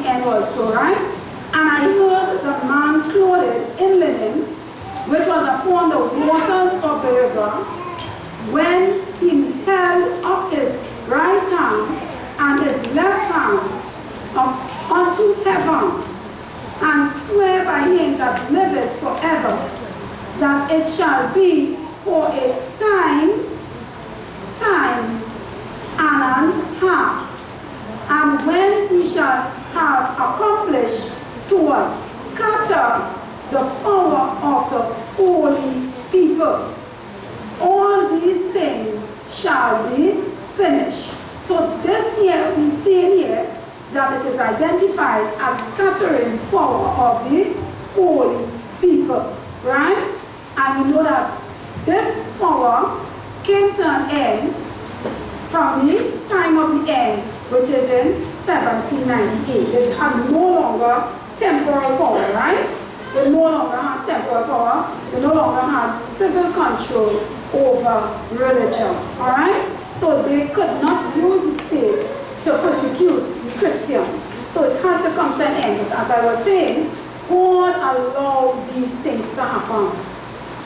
end also, right? And I heard the man clothed in linen, which was upon the waters of the river, when he held up his right hand and his left hand up unto heaven, and swear by him that liveth forever, that it shall be for a time, times and an half, and when he shall have accomplished to scatter the power of the holy people, all these things shall be finished. So this here, we see here that it is identified as scattering power of the holy people, right? And we know that this power came to an end from the time of the end, which is in 1798. They have no longer temporal power, right? They no longer had temporal power. They no longer had civil control over religion, all right? So they could not use the state to persecute the Christians. So it had to come to an end. But as I was saying, God allowed these things to happen.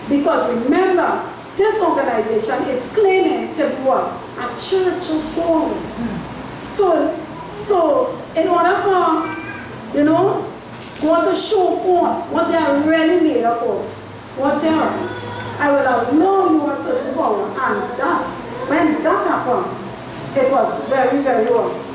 Because remember, this organization is claiming to be what? A church of God. So in order for, God to show forth what they are really made up of, what's their right, I will allow you a certain power. And that, when that happened, it was very, very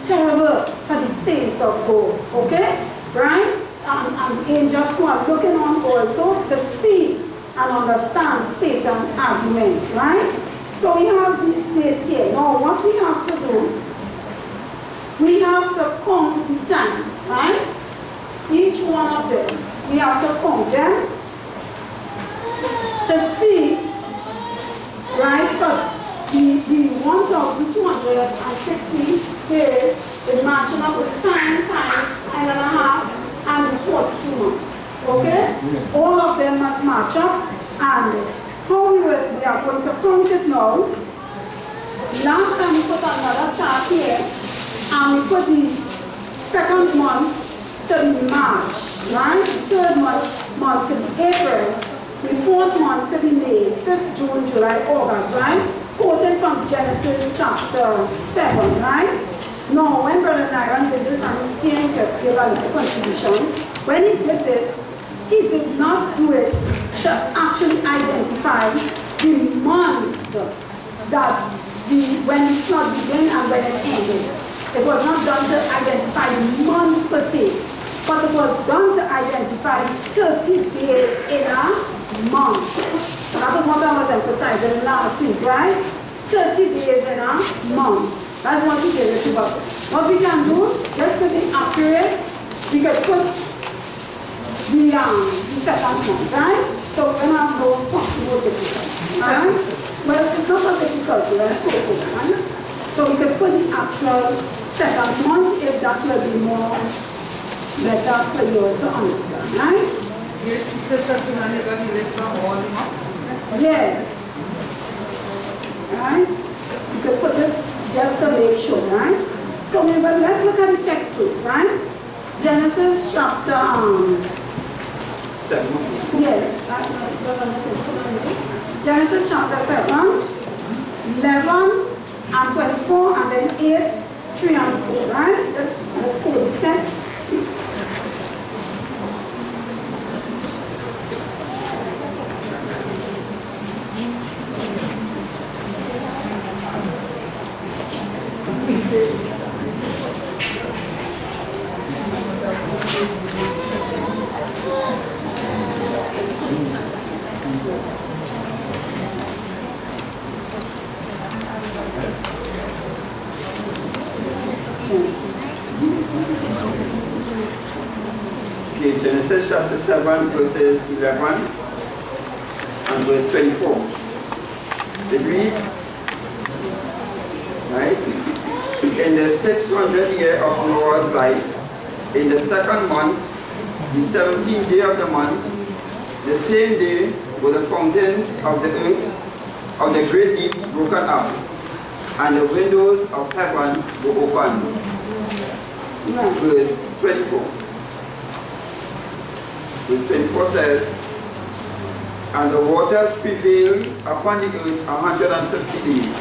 terrible for the saints of God. Okay? Right? And the angels who are looking on also to see and understand Satan's argument, right? So we have these states here. Now what we have to do, we have to count the times, right? Each one of them, we have to count them to see, right? But the 1,260 days is matching up with time times 9.5 and the 42 months. Okay? All of them must match up, and how we are going to count it now. Last time we put another chart here, and we put the second month to be March, right? The third month to be April, the fourth month to be May, 5th June, July, August, right? Quoted from Genesis chapter 7, right? Now, when Brother Naran did this, and he gave a little contribution, when he did this, he did not do it to actually identify the months that when the flood began and when it ended. It was not done to identify the months per se, but it was done to identify 30 days in a month. That was what I was emphasizing last week, right? 30 days in a month. That's what he gave it to us. What we can do, just to be accurate, we can put the second month, right? So we're going to have no possible difficulty, right? Well, it's not so difficult, it's so good, right? So we can put the actual second month if that will be more better for you to understand, right? Yeah. Right? You can put it just to make sure, right? So let's look at the text please, right? Genesis chapter 7. Yes. Genesis chapter 7, 11 and 24, and then 8, 3 and 4, right? Let's go to the text. Okay, Genesis chapter 7, verses 11 and verse 24. It reads, right? In the 600th year of Noah's life, in the second month, the 17th day of the month, the same day were the fountains of the earth, of the great deep, broken up, and the windows of heaven were opened. Right. Verse 24. Verse 24 says, and the waters prevailed upon the earth 150 days.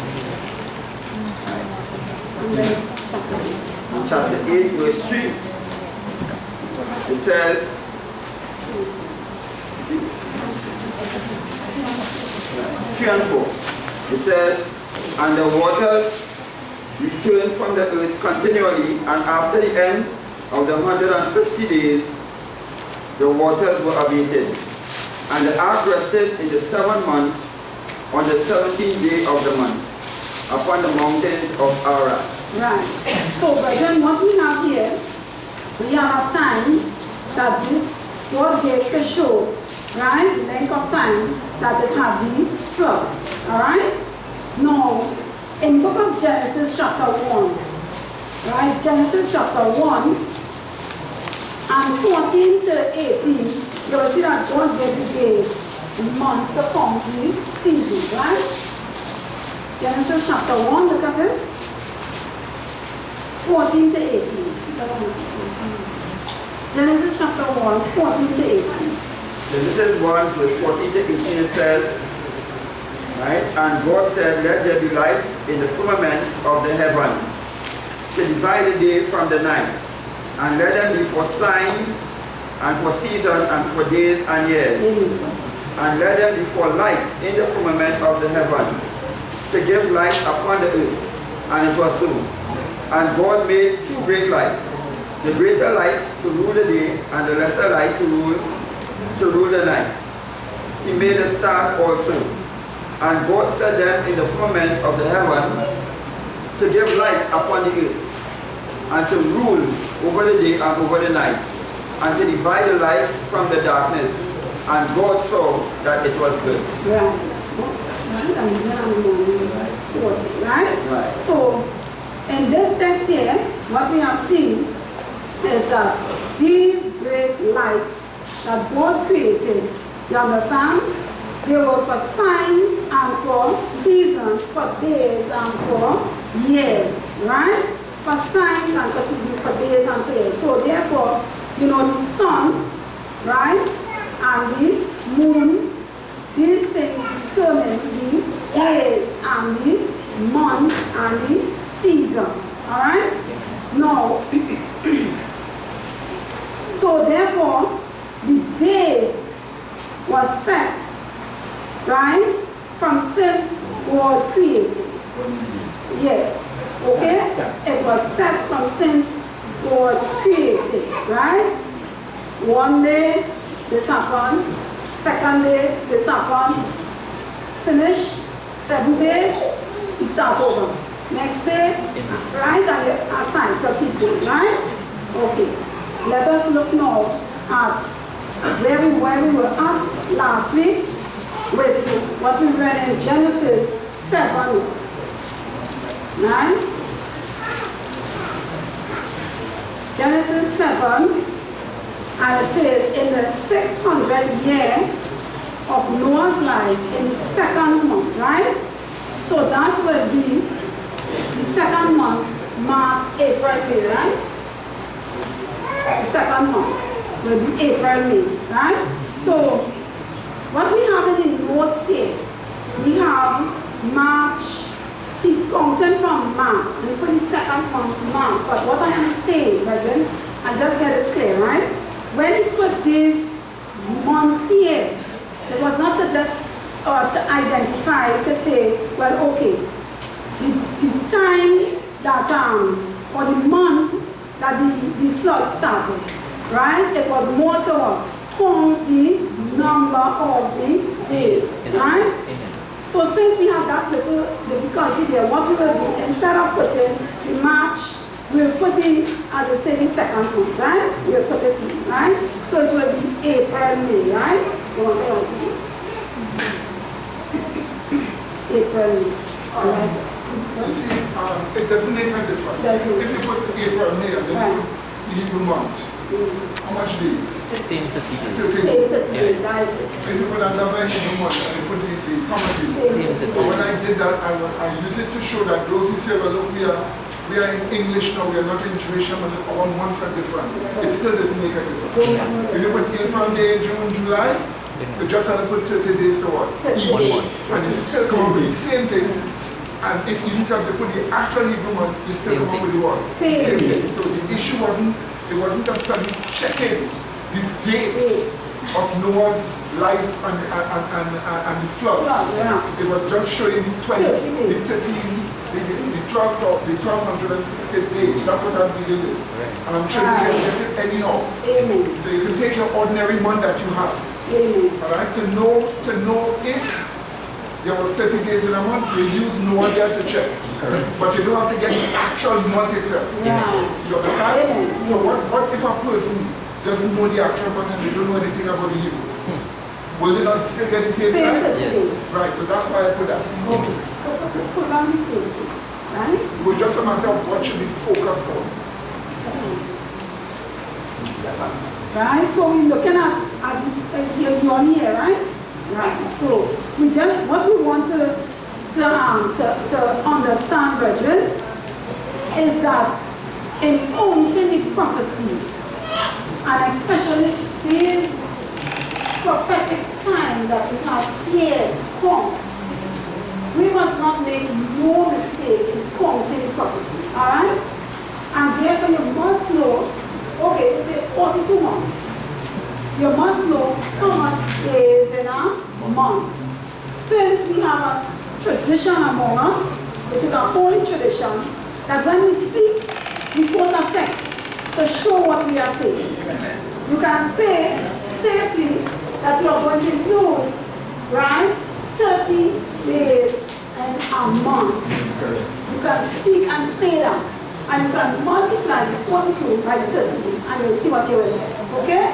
And then chapter 8. In chapter 8, verse 3, it says, 3 and 4, it says, and the waters returned from the earth continually, and after the end of the 150 days, the waters were abated. And the ark rested in the 7th month, on the 17th day of the month, upon the mountains of Ararat. Right. So, brethren, what we have here, we have a time that God gave to show, right, the length of time that it had the flood. Alright? Now, in book of Genesis chapter 1, right, Genesis chapter 1, and 14 to 18, you will see that God gave the days, months to come the season, right? Genesis chapter 1, look at it. 14 to 18. Genesis chapter 1, 14 to 18. Genesis 1, verse 14 to 18, it says, right, and God said, let there be lights in the firmament of the heaven, to divide the day from the night, and let them be for signs, and for seasons, and for days and years. And let them be for lights in the firmament of the heaven, to give light upon the earth. And it was so. And God made 2 great lights, the greater light to rule the day, and the lesser light to rule the night. He made the stars also. And God set them in the firmament of the heaven, to give light upon the earth, and to rule over the day and over the night, and to divide the light from the darkness. And God saw that it was good. Right? So, in this text here, what we have seen is that these great lights that God created, you understand? They were for signs and for seasons, for days and for years, right? For signs and for seasons, for days and for years. So therefore, you know, the sun, right, and the moon, these things determine the days and the months and the seasons, all right? Now, so therefore, the days was set, right, from since God created. Yes, okay? It was set from since God created, right? One day, this happened. Second day, this happened. Finish. 7th day, we start over. Next day, right? And you assign to people, right? Okay. Let us look now at where we were at last week with what we read in Genesis 7. Right? Genesis 7, and it says, in the 600th year of Noah's life, in the 2nd month, right? So that will be the 2nd month, March, April, May, right? The 2nd month will be April, May, right? So what we have in the notes here, we have March. He's counting from March, and he put the 2nd month, March. But what I am saying, brethren, and just get this clear, right? When he put these months here, it was not to just to identify, to say, well, okay, the time that, or the month that the flood started, right? It was more to count the number of the days, right? So since we have that little difficulty there, what we will do, instead of putting the March, we'll put the, as it says, the 2nd month, right? We'll put it in, right? So it will be April, May, right? April, May. All right. You see, it doesn't make a difference. If you put April, May, and then you put the Hebrew month, how much days? Same 30 days. 30 Same 30 days, that is it. If you put another Hebrew month and you put the days, how much days? Same 30 But when I did that, I used it to show that those who say, well, look, we are we are in English now, we are not in Jewish, but our months are different. It still doesn't make a difference. If you put April, May, June, July, you just have to put 30 days to what? Each. And you still come up with the same thing. And if you have to put the actual Hebrew month, you still come up with the what? Same thing. So the issue wasn't a study checking the dates of Noah's life and the flood. It was just showing the 1260 days. That's what I'm dealing with. And I'm sure you can get it anyhow. Amen. So you can take your ordinary month that you have. Amen. Alright, to know if there was 30 days in a month, you use Noah there to check. But you don't have to get the actual month itself. You understand? So what if a person doesn't know the actual month and they don't know anything about the Hebrew? Will they not still get the same time? Right, so that's why I put that. Okay. So put on the same thing, right? It was just a matter of what should be focused on. Right, so we're looking at as you're on here, right? Right. So we just what we want to understand, brethren, is that in counting the prophecy, and especially this prophetic time that we have here to count, we must not make no mistake in counting the prophecy. Alright? And therefore you must know, okay, we say 42 months. You must know how much days in a month. Since we have a tradition among us, which is a holy tradition, that when we speak, we quote a text to show what we are saying. You can say safely that you are going to use, right, 30 days and a month. You can speak and say that. And you can multiply the 42 by 30 and you'll see what you will get. Okay?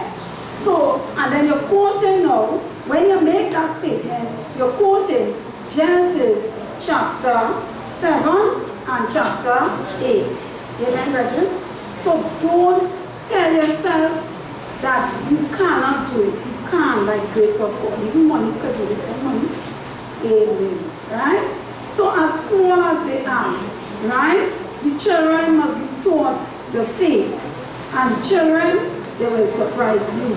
So, and then you're quoting now, when you make that statement, you're quoting Genesis chapter 7 and chapter 8. Amen, brethren? So don't tell yourself that you cannot do it. You can by grace of God. Even money could do it. Say money. Amen. Right? So as small as they are, right? The children must be taught the faith. And the children, they will surprise you.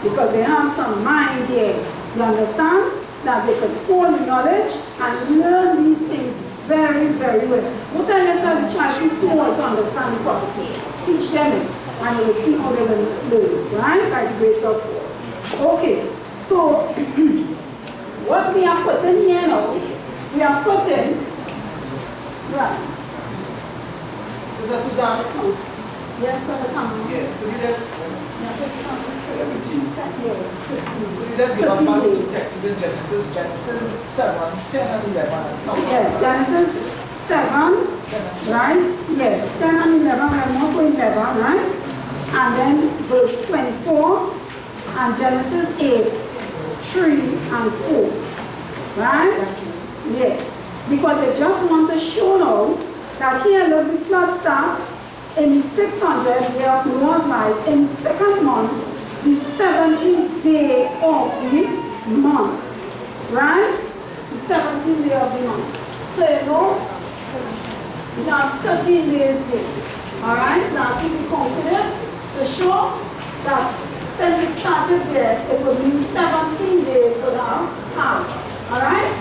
Because they have some mind there. You understand? That they can hold the knowledge and learn these things very, very well. Don't tell yourself the child is so well to understand the prophecy. Teach them it. And you will see how they will learn it, right? By the grace of God. Okay. So, what we are putting here now, we are putting, right. Sister Susan. Yes, Brother Cameron. Yeah, could you let, 17. could you let give us back two texts in Genesis 7, 10 and 11 and some. Yes, Genesis 7, right? Yes, 10 and 11, and also 11, right? And then verse 24, and Genesis 8, 3 and 4, right? Yes, because I just want to show now that here, look, the flood starts in the 600th year of Noah's life, in the second month, the 17th day of the month, right? The 17th day of the month. So you know, we have 13 days there. Alright, last week we counted it to show that since it started there, it would mean 17 days would have passed. Alright?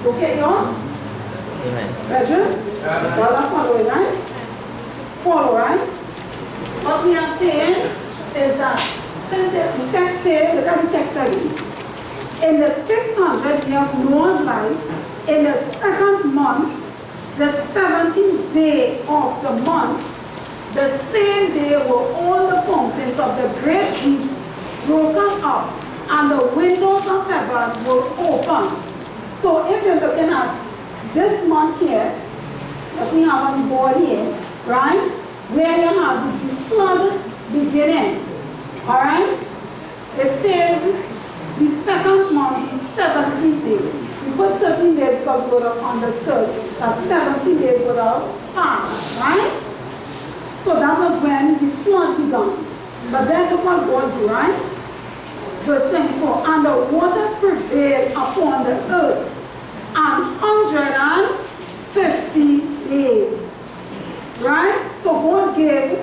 Okay, y'all? Amen. Brethren? Y'all are following, right? Follow, right? What we are saying is that since the text says, look at the text again. In the 600th year of Noah's life, in the second month, the 17th day of the month, the same day were all the fountains of the great deep broken up, and the windows of heaven were open. So if you're looking at this month here, that we have on the board here, right? Where you have the flood beginning. Alright? It says the second month is 17th day. We put 13 days because we would have understood that 17 days would have passed. Right? So that was when the flood began. But then look what God do, right? Verse 24. And the waters prevailed upon the earth 150 days. right? So God gave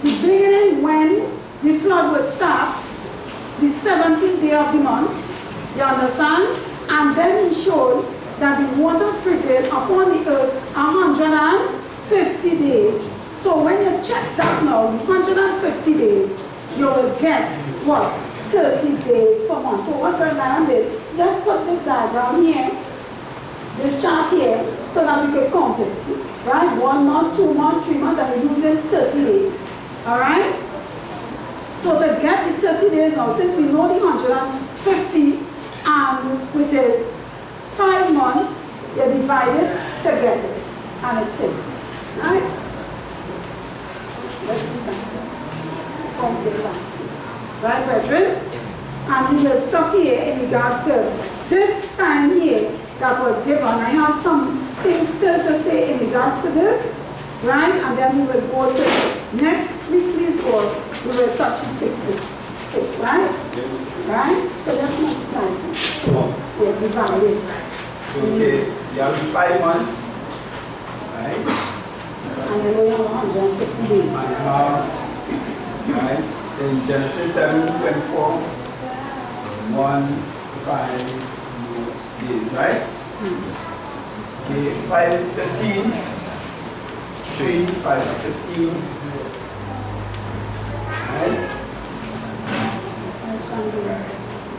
the beginning when the flood would start, the 17th day of the month, you understand? And then he showed that the waters prevailed upon the earth 150 days. So when you check that now, 150 days, you will get what? 30 days per month. So what Brother Lion did, just put this diagram here, this chart here, so that we can count it. Right? 1 month, 2 months, 3 months, and we're using 30 days. Alright? So to get the 30 days now, since we know the 150, and which is 5 months, you divide it to get it. And it's simple. Right? Let's do that. Complete last week. Right, brethren? And we will stop here in regards to this time here that was given. I have some things still to say in regards to this. Right? And then we will go to next week, please God. We will touch the 6, right? Right? So just multiply it. Yeah, divide it. Okay, you have 5 months, right? And then we have 150 days. And you have, right, in Genesis 7:24, 1, 5 days, right? Okay, 5, 15, 3, 5, 15, right?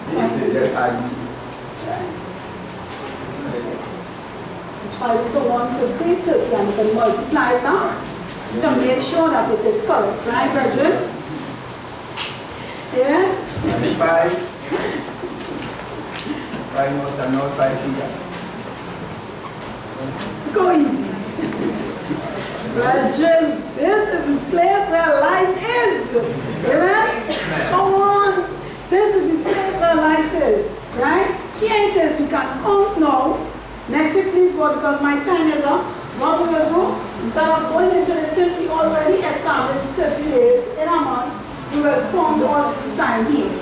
This is the IDC. Divide it to 150, 30, and you can multiply it now to make sure that it is correct, right, brethren? Yeah? 5 months and not 5 years. Go easy. Brethren, this is the place where light is. Amen? Come on. This is the place where light is. Right? Here it is. We can count now. Next week, please, God, because my time is up. What we will do, instead of going into the since we already established 30 days in a month, we will count all this time here.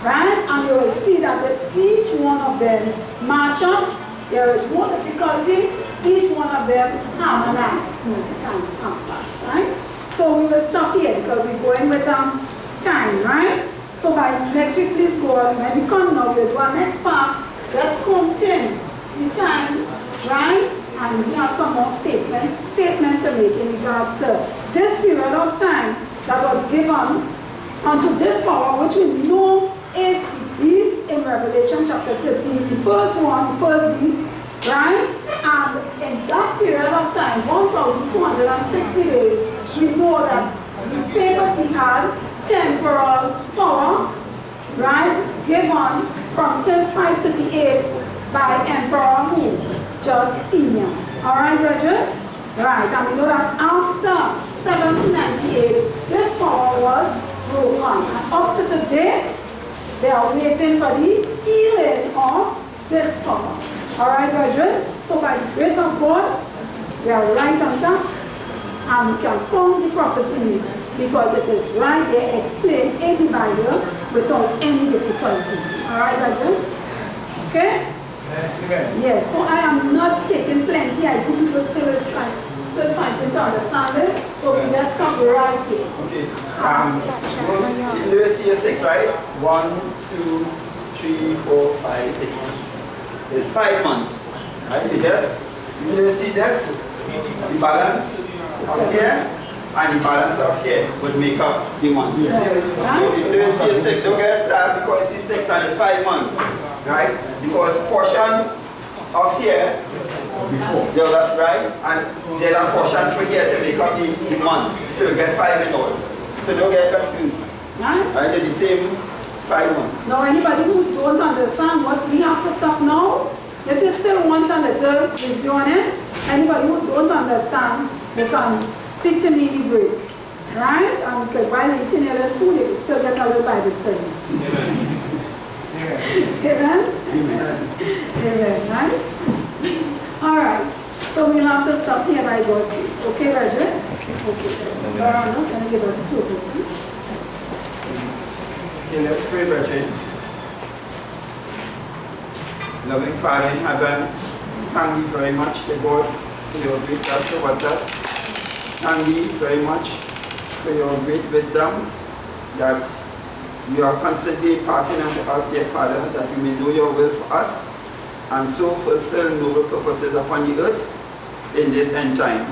Right? And you will see that each one of them match up. There is no difficulty. Each one of them harmonize. The time pass, right? So we will stop here because we're going with time, right? So by next week, please God, when we come now, we'll do our next part. Let's counting the time, right? And we have some more statement to make in regards to this period of time that was given unto this power, which we know is the beast in Revelation chapter 13, the first one, the first beast, right? And in that period of time, 1,260 days, we know that the papacy had temporal power, right? Given from since 538 by Emperor who? Justinian. Alright, brethren? Right, and we know that after 1798, this power was broken. And up to today, they are waiting for the healing of this power. Alright, brethren? So by the grace of God, we are right on top, and we can count the prophecies because it is right there explained in the Bible without any difficulty. Alright, brethren? Okay? Yes, so I am not taking plenty. I see people still fighting to understand this. So let's come right here. Okay. You will see a 6, right? 1, 2, 3, 4, 5, 6. It's 5 months. Right? You will see this, the balance of here, and the balance of here would make up the month. Yeah. So you will see a 6. Don't get that because it's 6 and it's 5 months. Right? Because portion of here before, that's right, and there's a portion for here to make up the month. So you get 5 in all. So don't get confused. Right? It's the same 5 months. Now anybody who don't understand what we have to stop now, if you still want a little review on it, anybody who don't understand, you can speak to me in the break. Right? And while eating a little food, you can still get a little Bible study. Amen. Amen? Amen. Amen, right? Alright, so we'll have to stop here by God's grace. Okay, brethren? Okay. Arana, can you give us a closing? Okay, let's pray, brethren. Loving Father in heaven, thank you very much, dear God, for your great love towards us. thank thee very much for your great wisdom that you are constantly imparting unto us, dear Father, that we may know your will for us and so fulfill noble purposes upon the earth in this end time.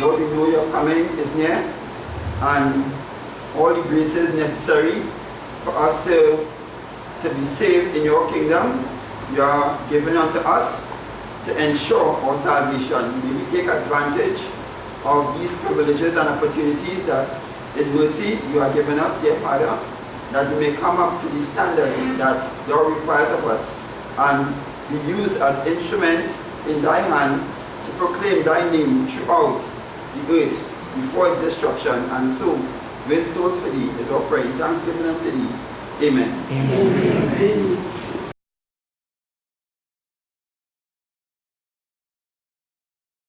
Lord, we know your coming is near, and all the graces necessary for us to be saved in your kingdom, you are given unto us to ensure our salvation. May we take advantage of these privileges and opportunities that in mercy you are giving us, dear Father, that we may come up to the standard that thou requires of us and be used as instruments in thy hand to proclaim thy name throughout the earth before its destruction, and so win souls for thee is our prayer in thanksgiving unto thee. Amen. Amen. Amen.